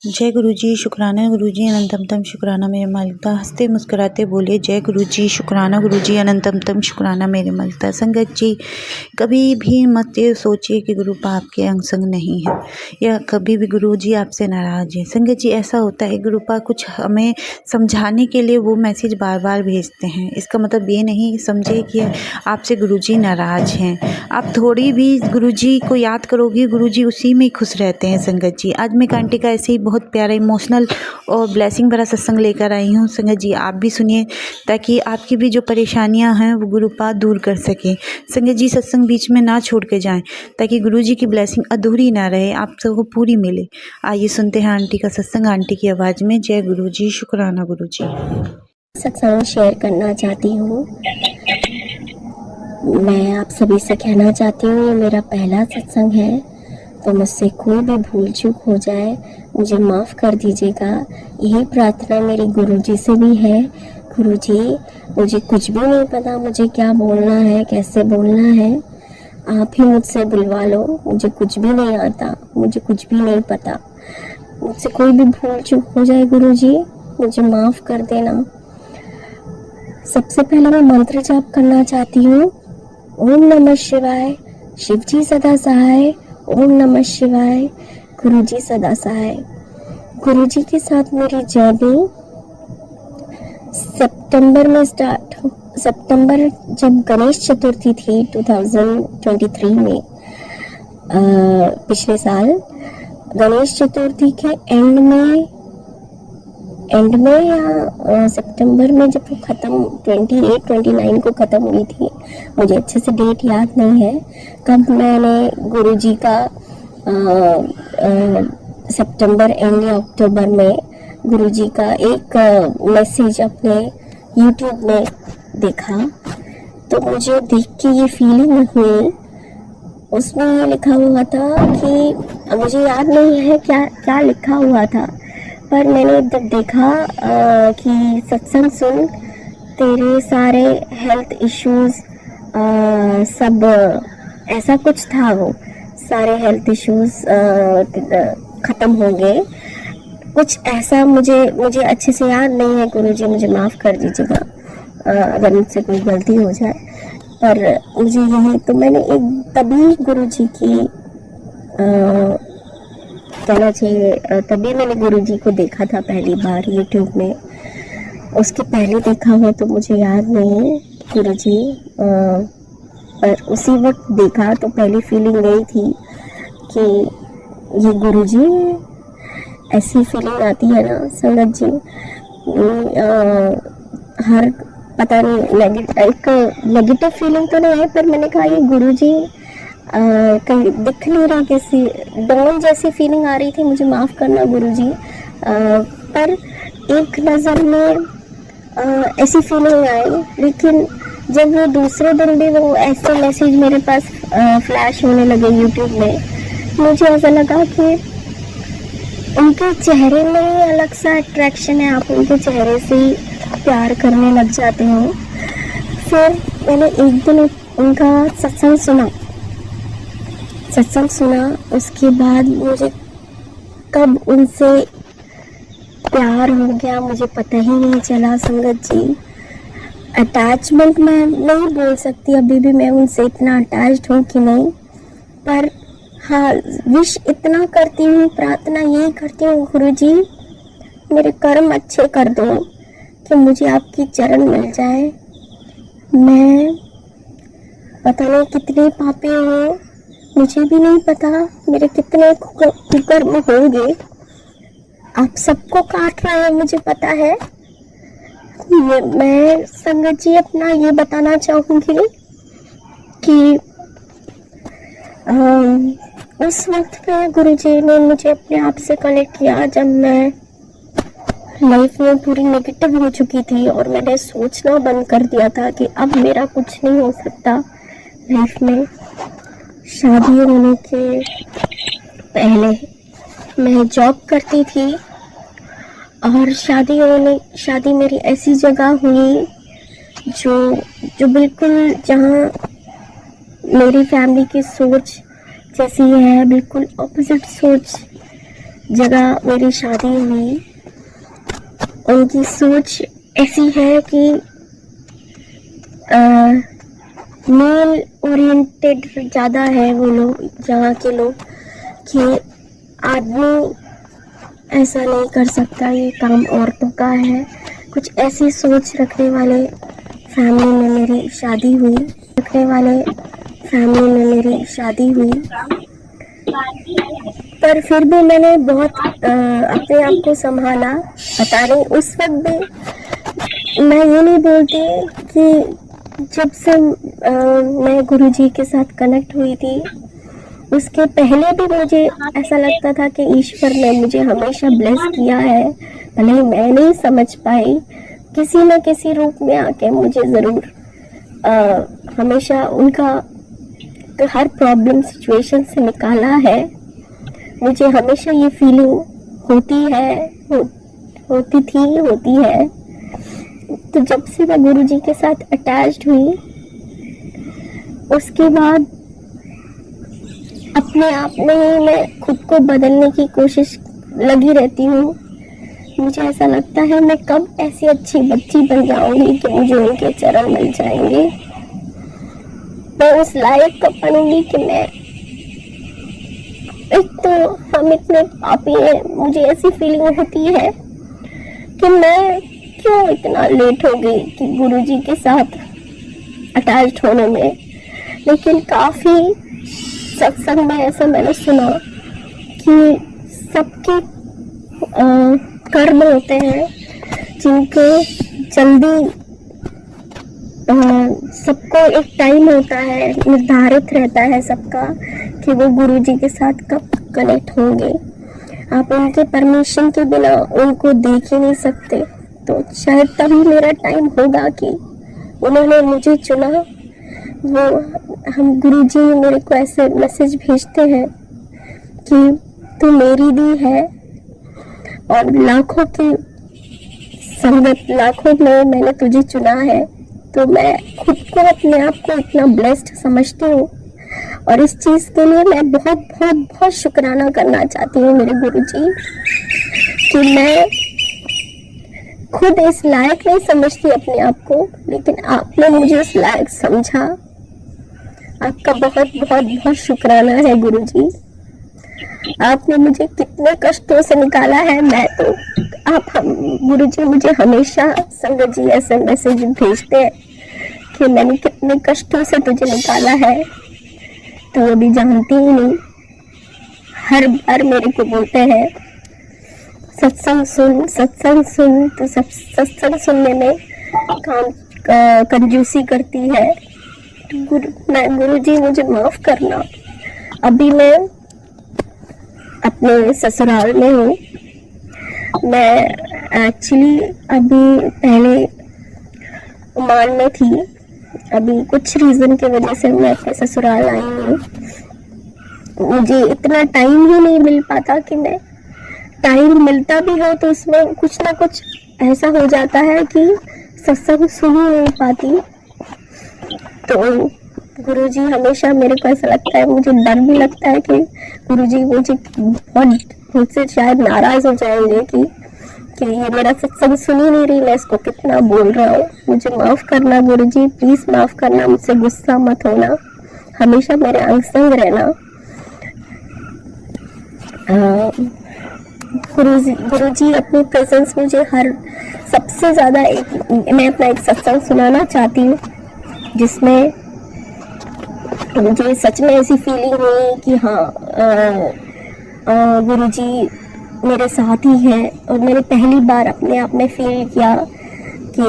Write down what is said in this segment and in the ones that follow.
जय गुरुजी, शुक्राना गुरुजी, अनंतम शुक्राना मेरे मालिक। हंसते मुस्कुराते बोले जय गुरुजी, शुक्राना गुरुजी, अनंतम शुक्राना मेरे मालिक। संगत जी, कभी भी मत ये सोचिए कि गुरु आपके अंग संग नहीं है या कभी भी गुरुजी आपसे नाराज है। संगत जी, ऐसा होता है गुरुपा कुछ हमें समझाने के लिए वो मैसेज बार बार भेजते हैं। इसका मतलब ये नहीं समझे कि आपसे गुरुजी नाराज हैं। आप थोड़ी भी गुरुजी को याद करोगी, गुरुजी उसी में खुश रहते हैं। संगत जी, आज मैं कांटी का ऐसे ही बहुत प्यारा इमोशनल और ब्लेसिंग भरा सत्संग लेकर आई हूँ। संगत जी, आप भी सुनिए ताकि आपकी भी जो परेशानियां हैं वो गुरुपा दूर कर सके। संगत जी, सत्संग बीच में ना छोड़ के जाएं ताकि गुरुजी की ब्लेसिंग अधूरी ना रहे, आप सबको पूरी मिले। आइए सुनते हैं आंटी का सत्संग, आंटी की आवाज में। जय गुरुजी, शुक्राना गुरुजी। सत्संग शेयर करना चाहती हूँ। मैं आप सभी से कहना चाहती हूँ, ये मेरा पहला सत्संग है, तो मुझसे कोई भी भूल चूक हो जाए मुझे माफ़ कर दीजिएगा। यही प्रार्थना मेरी गुरुजी से भी है। गुरुजी, मुझे कुछ भी नहीं पता, मुझे क्या बोलना है, कैसे बोलना है, आप ही मुझसे बुलवा लो। मुझे कुछ भी नहीं आता, मुझे कुछ भी नहीं पता। मुझसे कोई भी भूल चूक हो जाए गुरुजी, मुझे माफ़ कर देना। सबसे पहले मैं मंत्र जाप करना चाहती हूँ। ओम नमः शिवाय, शिव जी सदा सहाय। ओम नमः शिवाय, गुरु जी सदा सहाय। गुरु जी के साथ मेरी जर्नी सितंबर जब गणेश चतुर्थी थी 2023 में, पिछले साल गणेश चतुर्थी के एंड में या सितंबर में जब वो ख़त्म 29 को ख़त्म हुई थी, मुझे अच्छे से डेट याद नहीं है कब मैंने गुरुजी का सितंबर एंड या अक्टूबर में गुरुजी का एक मैसेज अपने यूट्यूब में देखा। तो मुझे देख के ये फीलिंग हुई, उसमें ये लिखा हुआ था कि मुझे याद नहीं है क्या क्या लिखा हुआ था, पर मैंने जब देखा कि सत्संग सुन, तेरे सारे हेल्थ इश्यूज सब ऐसा कुछ था, वो सारे हेल्थ इश्यूज ख़त्म हो गए, कुछ ऐसा। मुझे अच्छे से याद नहीं है गुरुजी, मुझे माफ़ कर दीजिएगा अगर मुझसे कोई गलती हो जाए, पर मुझे यही तो मैंने एक तभी गुरुजी की कहना चाहिए, तभी मैंने गुरुजी को देखा था पहली बार यूट्यूब में। उसके पहले देखा हो तो मुझे याद नहीं गुरुजी, पर उसी वक्त देखा तो पहली फीलिंग यही थी कि ये गुरुजी। ऐसी फीलिंग आती है ना संगत जी, हर पता नहीं एक नेगेटिव फीलिंग तो नहीं है, पर मैंने कहा ये गुरुजी कहीं दिख नहीं रहा, कैसी डॉन जैसी फीलिंग आ रही थी। मुझे माफ़ करना गुरुजी, पर एक नज़र में ऐसी फीलिंग आई। लेकिन जब वो दूसरे दिन भी वो ऐसे मैसेज मेरे पास फ्लैश होने लगे यूट्यूब में, मुझे ऐसा लगा कि उनके चेहरे में ही अलग सा अट्रैक्शन है, आप उनके चेहरे से ही प्यार करने लग जाते हो। फिर मैंने एक दिन उनका सत्संग सुना, उसके बाद मुझे कब उनसे प्यार हो गया मुझे पता ही नहीं चला। संगत जी, अटैचमेंट मैं नहीं बोल सकती अभी भी मैं उनसे इतना अटैच्ड हूँ कि नहीं, पर हाँ विश इतना करती हूँ, प्रार्थना यही करती हूँ गुरुजी मेरे कर्म अच्छे कर दो कि मुझे आपकी चरण मिल जाए। मैं पता नहीं कितने पापी हूँ, मुझे भी नहीं पता मेरे कितने कुकर्म होंगे। आप सबको काट रहे हैं मुझे पता है। मैं संगत जी अपना ये बताना चाहूँगी कि उस वक्त पे गुरुजी ने मुझे अपने आप से कनेक्ट किया जब मैं लाइफ में पूरी नेगेटिव हो चुकी थी और मैंने सोचना बंद कर दिया था कि अब मेरा कुछ नहीं हो सकता लाइफ में। शादी होने के पहले मैं जॉब करती थी और शादी मेरी ऐसी जगह हुई जो बिल्कुल जहाँ मेरी फैमिली की सोच जैसी है, बिल्कुल ऑपोजिट सोच जगह मेरी शादी हुई उनकी सोच ऐसी है कि मेल ओरिएंटेड ज़्यादा है वो लोग, यहाँ के लोग, कि आदमी ऐसा नहीं कर सकता, ये काम औरतों का है। कुछ ऐसी सोच रखने वाले फैमिली में मेरी शादी हुई पर फिर भी मैंने बहुत अपने आप को संभाला। पता नहीं उस वक्त भी मैं ये नहीं बोलती कि जब से मैं गुरुजी के साथ कनेक्ट हुई थी उसके पहले भी मुझे ऐसा लगता था कि ईश्वर ने मुझे हमेशा ब्लेस किया है, भले ही मैं नहीं समझ पाई, किसी न किसी रूप में आके मुझे ज़रूर हमेशा उनका हर प्रॉब्लम सिचुएशन से निकाला है। मुझे हमेशा ये फीलिंग होती है। तो जब से मैं गुरुजी के साथ अटैच्ड हुई उसके बाद अपने आप में ही मैं खुद को बदलने की कोशिश लगी रहती हूँ। मुझे ऐसा लगता है मैं कब ऐसी अच्छी बच्ची बन जाऊंगी कि मुझे उनके चरण मिल जाएंगे, मैं उस लायक कब बनूंगी कि मैं, एक तो हम इतने पापी हैं, मुझे ऐसी फीलिंग होती है कि मैं क्यों इतना लेट हो गई कि गुरुजी के साथ अटैच्ड होने में। लेकिन काफ़ी सत्संग में ऐसा मैंने सुना कि सबके कर्म होते हैं जिनको जल्दी, सबको एक टाइम होता है, निर्धारित रहता है सबका कि वो गुरुजी के साथ कब कनेक्ट होंगे। आप उनके परमिशन के बिना उनको देख ही नहीं सकते। तो शायद तभी मेरा टाइम होगा कि उन्होंने मुझे चुना। वो हम गुरुजी मेरे को ऐसे मैसेज भेजते हैं कि तू मेरी दी है और लाखों की संगत, लाखों में मैंने तुझे चुना है। तो मैं खुद को, अपने आप को इतना ब्लेस्ड समझती हूँ और इस चीज़ के लिए मैं बहुत बहुत बहुत शुक्राना करना चाहती हूँ मेरे गुरुजी कि मैं खुद इस लायक नहीं समझती अपने आप को, लेकिन आपने मुझे इस लायक समझा। आपका बहुत बहुत बहुत शुक्राना है गुरुजी। आपने मुझे कितने कष्टों से निकाला है। मैं तो आप गुरुजी मुझे हमेशा संगत जी ऐसे मैसेज भेजते हैं कि मैंने कितने कष्टों से तुझे निकाला है, तो अभी जानती ही नहीं। हर बार मेरे को बोलते हैं सत्संग सुन, तो सत्संग सुनने में कंजूसी करती है। गुरुजी मुझे माफ करना। अभी मैं अपने ससुराल में हूँ। मैं एक्चुअली अभी पहले ओमान में थी, अभी कुछ रीज़न की वजह से मैं अपने ससुराल आई हूँ। मुझे इतना टाइम ही नहीं मिल पाता कि मैं, टाइम मिलता भी हो तो उसमें कुछ ना कुछ ऐसा हो जाता है कि सत्संग सुन ही नहीं पाती। तो गुरुजी हमेशा, मेरे को ऐसा लगता है, मुझे डर भी लगता है कि गुरुजी मुझे बहुत मुझसे शायद नाराज हो जाएंगे कि ये मेरा सत्संग सुन ही नहीं रही, मैं इसको कितना बोल रहा हूँ। मुझे माफ करना गुरुजी, प्लीज माफ करना, मुझसे गुस्सा मत होना, हमेशा मेरे अंग संग रहना। गुरुजी अपनी प्रेजेंस मुझे सबसे ज्यादा मैं अपना एक सत्संग सुनाना चाहती हूँ जिसमें मुझे सच में ऐसी फीलिंग हुई कि हाँ, गुरुजी मेरे साथ ही हैं। और मैंने पहली बार अपने आप में फील किया कि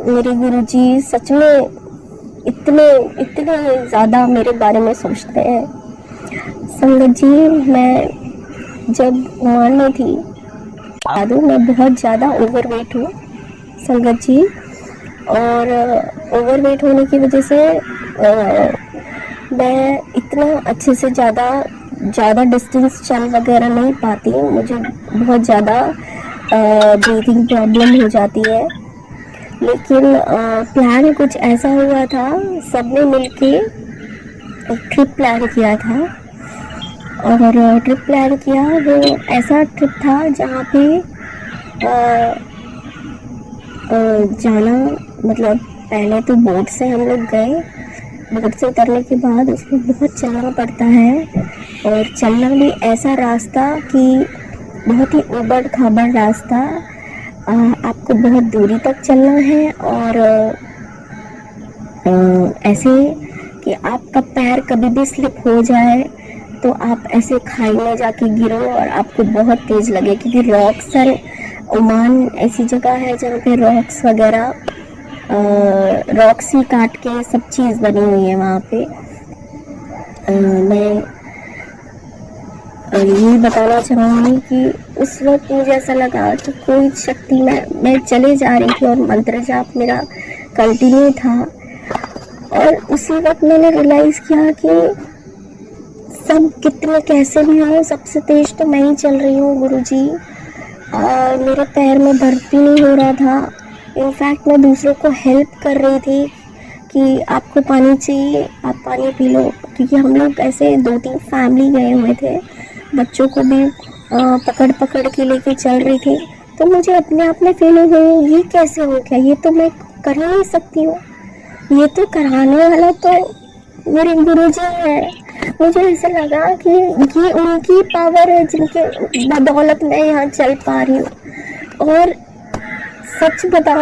मेरे गुरुजी सच में इतने ज़्यादा मेरे बारे में सोचते हैं। संगत जी, मैं जब ओमान में थी, मैं बहुत ज़्यादा ओवरवेट हूँ संगत जी, और ओवरवेट होने की वजह से मैं इतना अच्छे से ज़्यादा डिस्टेंस चल वगैरह नहीं पाती हूँ। मुझे बहुत ज़्यादा ब्रीथिंग प्रॉब्लम हो जाती है। लेकिन प्लान कुछ ऐसा हुआ था, सबने मिलके एक ट्रिप प्लान किया था और ट्रिप प्लान किया। वो ऐसा ट्रिप था जहाँ पे जाना, मतलब पहले तो बोट से हम लोग गए। बोट से उतरने के बाद उसमें बहुत चलना पड़ता है, और चलना भी ऐसा रास्ता कि बहुत ही उबड़ खाबड़ रास्ता। आपको बहुत दूरी तक चलना है, और ऐसे कि आपका पैर कभी भी स्लिप हो जाए तो आप ऐसे खाई में जाके गिरो और आपको बहुत तेज लगे, क्योंकि रॉक्स एंड ओमान ऐसी जगह है जहाँ पे रॉक्स वगैरह, रॉक्स ही काट के सब चीज़ बनी हुई है वहाँ पे। मैं ये बताना चाहूँगी कि उस वक्त मुझे ऐसा लगा कि कोई शक्ति, मैं चले जा रही थी और मंत्र जाप मेरा कंटिन्यू था, और उसी वक्त मैंने रियलाइज़ किया कि सब कितने कैसे भी हों, सबसे तेज तो मैं ही चल रही हूँ गुरुजी। मेरे पैर में दर्द भी नहीं हो रहा था। इनफैक्ट मैं दूसरों को हेल्प कर रही थी कि आपको पानी चाहिए, आप पानी पी लो, क्योंकि हम लोग ऐसे 2-3 फैमिली गए हुए थे, बच्चों को भी पकड़ पकड़ के लेके चल रही थी। तो मुझे अपने आप में फीलिंग हुई, ये कैसे हो गया, ये तो मैं कर ही नहीं सकती हूँ, ये तो कराने वाला तो मेरे गुरुजी है। मुझे ऐसा लगा कि ये उनकी पावर है जिनके बदौलत मैं यहाँ चल पा रही हूँ। और सच बताओ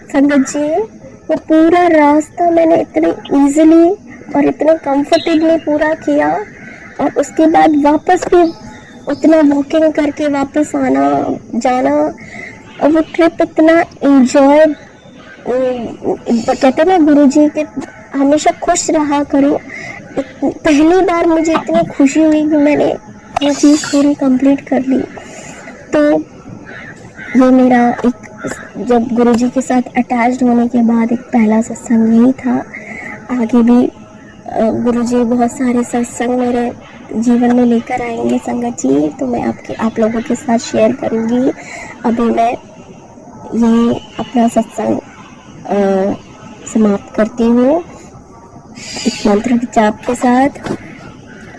संगत जी, वो पूरा रास्ता मैंने इतने इजीली और इतने कंफर्टेबली पूरा किया, और उसके बाद वापस भी उतना वॉकिंग करके वापस आना जाना, और वो ट्रिप इतना एंजॉय। कहते ना गुरुजी के हमेशा खुश रहा करो। पहली बार मुझे इतनी खुशी हुई कि मैंने ये चीज़ पूरी कंप्लीट कर ली। तो ये मेरा एक, जब गुरुजी के साथ अटैच्ड होने के बाद एक पहला सत्संग यही था। आगे भी गुरुजी बहुत सारे सत्संग मेरे जीवन में लेकर आएंगे संगत जी, तो मैं आप लोगों के साथ शेयर करूँगी। अभी मैं ये अपना सत्संग समाप्त करती हूँ एक मंत्र जाप के साथ।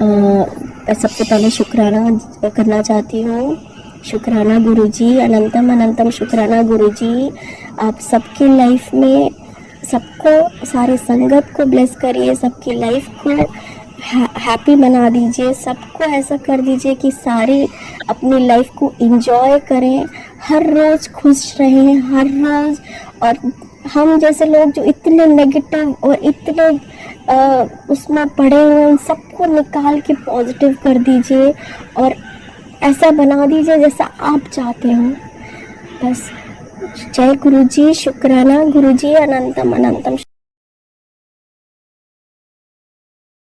मैं सबसे पहले शुक्राना करना चाहती हूँ। शुक्राना गुरुजी, अनंतम अनंतम शुक्राना गुरुजी। आप सबकी लाइफ में सबको, सारे संगत को ब्लेस करिए, सबकी लाइफ को हैप्पी बना दीजिए, सबको ऐसा कर दीजिए कि सारे अपनी लाइफ को एंजॉय करें, हर रोज़ खुश रहें, हर रोज़। और हम जैसे लोग जो इतने नेगेटिव और इतने उसमें पड़े हुए, उन सबको निकाल के पॉजिटिव कर दीजिए और ऐसा बना दीजिए जैसा आप चाहते हो। बस जय गुरुजी, शुक्राना गुरुजी, अनंतम अनंतम।